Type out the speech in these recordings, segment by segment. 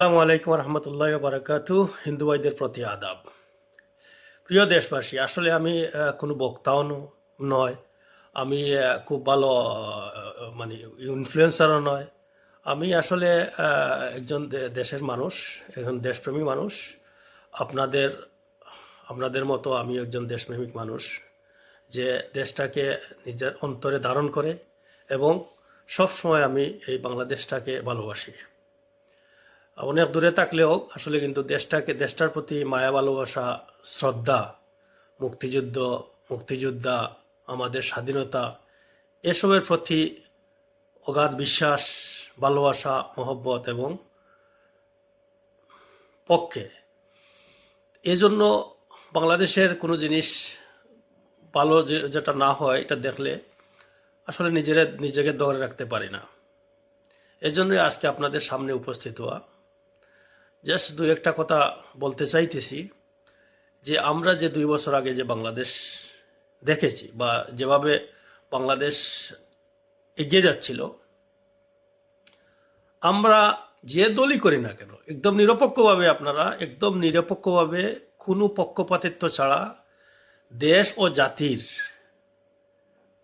আসসালামু আলাইকুম রহমতুল্লাহ বারাকাতু। হিন্দু ভাইদের প্রতি আদাব। প্রিয় দেশবাসী, আসলে আমি কোনো বক্তাও নয়। আমি খুব ভালো মানে ইনফ্লুয়েন্সারও নয়। আমি আসলে একজন দেশের মানুষ, একজন দেশপ্রেমী মানুষ। আপনাদের আপনাদের মতো আমি একজন দেশপ্রেমিক মানুষ, যে দেশটাকে নিজের অন্তরে ধারণ করে এবং সব সময় আমি এই বাংলাদেশটাকে ভালোবাসি। অনেক দূরে থাকলেও আসলে কিন্তু দেশটার প্রতি মায়া, ভালোবাসা, শ্রদ্ধা, মুক্তিযুদ্ধ, মুক্তিযোদ্ধা, আমাদের স্বাধীনতা, এসবের প্রতি অগাধ বিশ্বাস, ভালোবাসা, মহব্বত এবং পক্ষে। এজন্য বাংলাদেশের কোনো জিনিস ভালো যেটা না হয়, এটা দেখলে আসলে নিজেকে ধরে রাখতে পারি না। এজন্য আজকে আপনাদের সামনে উপস্থিত হওয়া। জাস্ট দু একটা কথা বলতে চাইতেছি, যে আমরা যে 2 বছর আগে যে বাংলাদেশ দেখেছি বা যেভাবে বাংলাদেশ এগিয়ে যাচ্ছিল, আমরা যে দলই করি না কেন একদম নিরপেক্ষভাবে কোনো পক্ষপাতিত্ব ছাড়া দেশ ও জাতির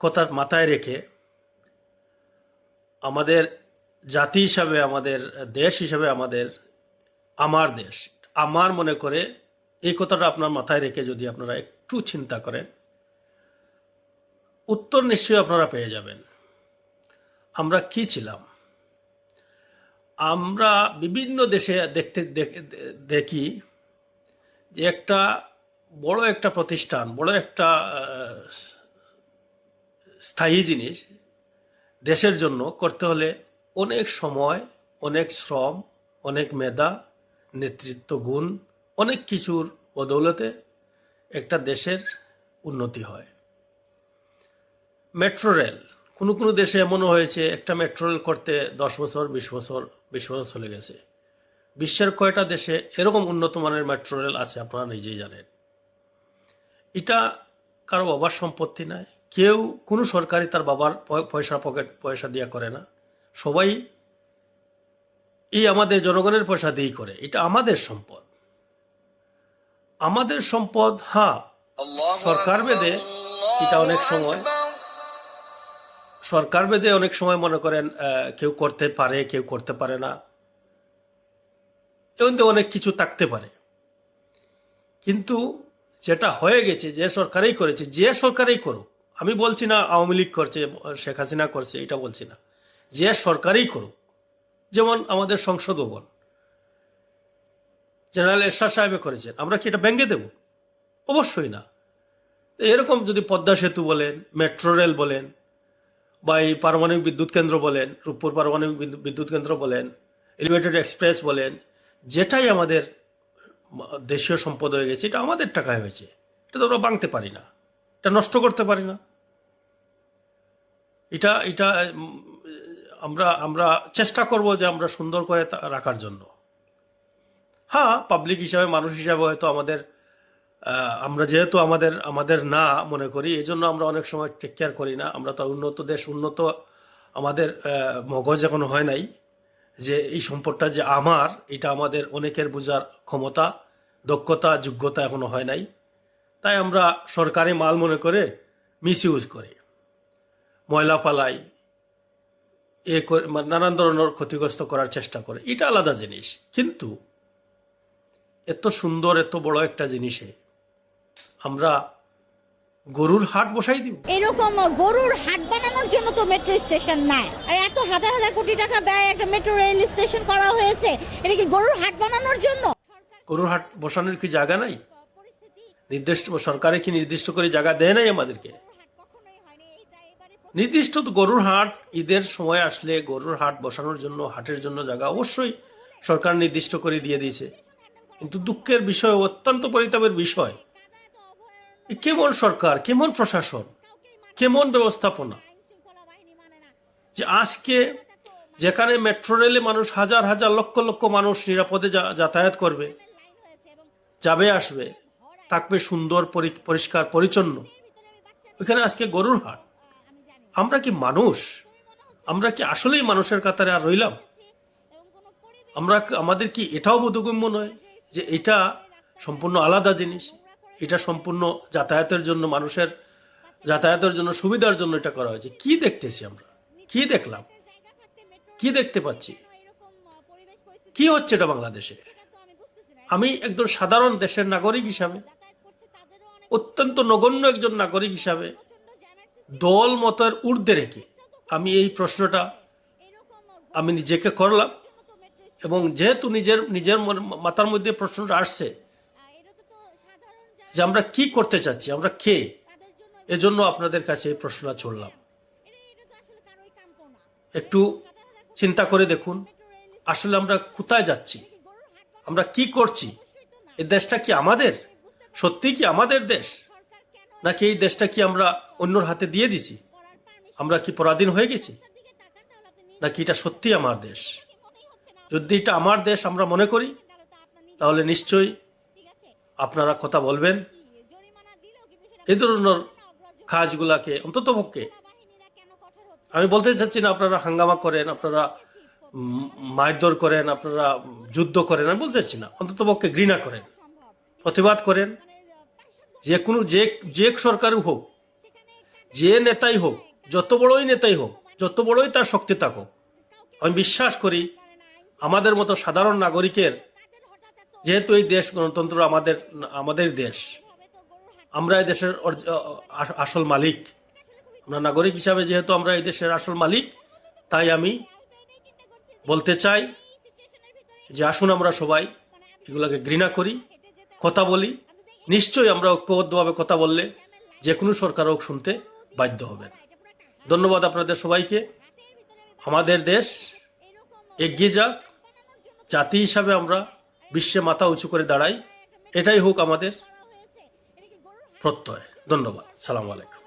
কথা মাথায় রেখে আমাদের জাতি হিসাবে, আমাদের দেশ হিসাবে, আমার দেশ আমার মনে করে, এই কথাটা আপনার মাথায় রেখে যদি আপনারা একটু চিন্তা করেন, উত্তর নিশ্চয়ই আপনারা পেয়ে যাবেন। আমরা কি ছিলাম? আমরা বিভিন্ন দেশে দেখি যে বড় একটা প্রতিষ্ঠান, বড় একটা স্থায়ী জিনিস দেশের জন্য করতে হলে অনেক সময়, অনেক শ্রম, অনেক মেধা, নেতৃত্ব গুণ, অনেক কিছুর বদৌলতে একটা দেশের উন্নতি হয়। মেট্রো রেল, কোনো দেশে এমনও হয়েছে একটা মেট্রো রেল করতে 10 বছর, 20 বছর চলে গেছে। বিশ্বের কয়টা দেশে এরকম উন্নত মানের মেট্রো রেল আছে আপনারা নিজেই জানেন। এটা কারো বাবার সম্পত্তি নয়। কোনো সরকারি তার বাবার পয়সা দিয়ে করে না। সবাই এই আমাদের জনগণের পয়সা দিয়েই করে। এটা আমাদের সম্পদ। হ্যাঁ, সরকার বেঁধে এটা অনেক সময় মনে করেন কেউ করতে পারে, কেউ করতে পারে না, এমন অনেক কিছু থাকতে পারে। কিন্তু যেটা হয়ে গেছে, যে সরকারই করেছে, যে সরকারই করুক, আমি বলছি না আওয়ামী লীগ করছে, শেখ হাসিনা করছে, এটা বলছি না, যে সরকারই করুক। যেমন আমাদের সংসদ ভবন জেনারেল এরশাদ সাহেব করেছেন, আমরা কি এটা ভেঙে দেব? অবশ্যই না। এরকম যদি পদ্মা সেতু বলেন, মেট্রো রেল বলেন, বা এই পারমাণবিক বিদ্যুৎ কেন্দ্র বলেন, রূপপুর পারমাণবিক বিদ্যুৎ কেন্দ্র বলেন, এলিভেটেড এক্সপ্রেস বলেন, যেটাই আমাদের দেশীয় সম্পদ হয়ে গেছে, এটা আমাদের টাকায় হয়েছে, এটা তো আমরা ভাঙতে পারি না, এটা নষ্ট করতে পারি না। এটা এটা আমরা চেষ্টা করব যে আমরা সুন্দর করে রাখার জন্য। হ্যাঁ, পাবলিক হিসাবে, মানুষ হিসাবে হয়তো আমরা যেহেতু আমাদের না মনে করি, এই জন্য আমরা অনেক সময় টেক কেয়ার করি না। আমরা তো উন্নত দেশ, আমাদের মগজ এখনো হয় নাই যে এই সম্পদটা যে এটা আমাদের অনেকের বোঝার ক্ষমতা, দক্ষতা, যোগ্যতা এখনো হয় নাই। তাই আমরা সরকারি মাল মনে করে মিস ইউজ করি, ময়লা পালাই, নানান ধরনের ক্ষতিগ্রস্ত করার চেষ্টা করে। এটা আলাদা জিনিস। কিন্তু এত সুন্দর, এত বড় একটা জিনিসে আমরা গরুর হাট বসাই দিব? এরকম গরুর হাট বানানোর জন্য তো মেট্রো স্টেশন নাই। আর এত হাজার হাজার কোটি টাকা ব্যয় একটা মেট্রো রেল স্টেশন করা হয়েছে, এটা কি গরুর হাট বানানোর জন্য? গরুর হাট বসানোর কি জায়গা নাই? সরকারে কি নির্দিষ্ট করে জায়গা দেয় নাই আমাদেরকে? নির্দিষ্ট তো গরুর হাট, ঈদের সময় আসলে গরুর হাট বসানোর জন্য, হাটের জন্য জায়গা অবশ্যই সরকার নির্দিষ্ট করে দিয়ে দিয়েছে। কিন্তু দুঃখের বিষয়, অত্যন্ত পরিতাপের বিষয়, কেমন সরকার, কেমন প্রশাসন, কেমন ব্যবস্থাপনা, যে আজকে যেখানে মেট্রো রেলে মানুষ হাজার হাজার লক্ষ লক্ষ মানুষ নিরাপদে যাতায়াত করবে, যাবে আসবে, থাকবে সুন্দর, পরিষ্কার পরিচ্ছন্ন, ওইখানে আজকে গরুর হাট। আমরা কি মানুষ? আমরা কি আসলেই মানুষের কাতারে আর রইলাম? আমাদের কি এটাও বোধগম্য নয় যে এটা সম্পূর্ণ আলাদা জিনিস, এটা সম্পূর্ণ যাতায়াতের জন্য, মানুষের যাতায়াতের জন্য, সুবিধার জন্য এটা করা হয়েছে? কি দেখতেছি আমরা, কি দেখলাম, কি দেখতে পাচ্ছি, কি হচ্ছে এটা বাংলাদেশে? আমি একজন সাধারণ দেশের নাগরিক হিসাবে, অত্যন্ত নগণ্য একজন নাগরিক হিসাবে, দল মতের ঊর্ধ্বে রেখে আমি এই প্রশ্নটা আমি নিজেকে করলাম, এবং যেহেতু নিজের মাথার মধ্যে প্রশ্নটা আসছে যে আমরা কি করতে চাচ্ছি, আমরা কে, এজন্য আপনাদের কাছে এই প্রশ্নটা ছড়লাম। একটু চিন্তা করে দেখুন, আসলে আমরা কোথায় যাচ্ছি, আমরা কি করছি? এই দেশটা কি আমাদের, সত্যি কি আমাদের দেশ, নাকি এই দেশটা কি আমরা অন্যর হাতে দিয়ে দিছি? আমরা কি পরাধীন হয়ে গেছি, নাকি এটা সত্যি আমার দেশ? যদি এটা আমার দেশ আমরা মনে করি, তাহলে নিশ্চয়ই আপনারা কথা বলবেন, এই ধরনের কাজগুলাকে অন্ততপক্ষে, আমি বলতে চাচ্ছি না আপনারা হাঙ্গামা করেন, আপনারা মারধর করেন, আপনারা যুদ্ধ করেন, আমি বলতে চাচ্ছি না, অন্ততপক্ষে ঘৃণা করেন, প্রতিবাদ করেন। যে কোনো যে সরকারই হোক, যে নেতাই হোক, যত বড়ই নেতাই হোক, যত বড়ই তার শক্তি থাকুক, আমি বিশ্বাস করি আমাদের মতো সাধারণ নাগরিকের, যেহেতু এই দেশ গণতন্ত্র আমাদের দেশ, আমরা এই দেশের আসল মালিক, আমরা নাগরিক হিসাবে যেহেতু আমরা এই দেশের আসল মালিক, তাই আমি বলতে চাই যে আসুন আমরা সবাই এগুলোকে ঘৃণা করি, কথা বলি। নিশ্চয়ই আমরা ঐক্যবদ্ধভাবে কথা বললে যে কোনো সরকার হোক শুনতে বাধ্য হবেন। ধন্যবাদ আপনাদের সবাইকে। আমাদের দেশ এগিয়ে যাক, জাতি হিসাবে আমরা বিশ্বে মাথা উঁচু করে দাঁড়াই, এটাই হোক আমাদের প্রত্যয়। ধন্যবাদ। সালাম আলাইকুম।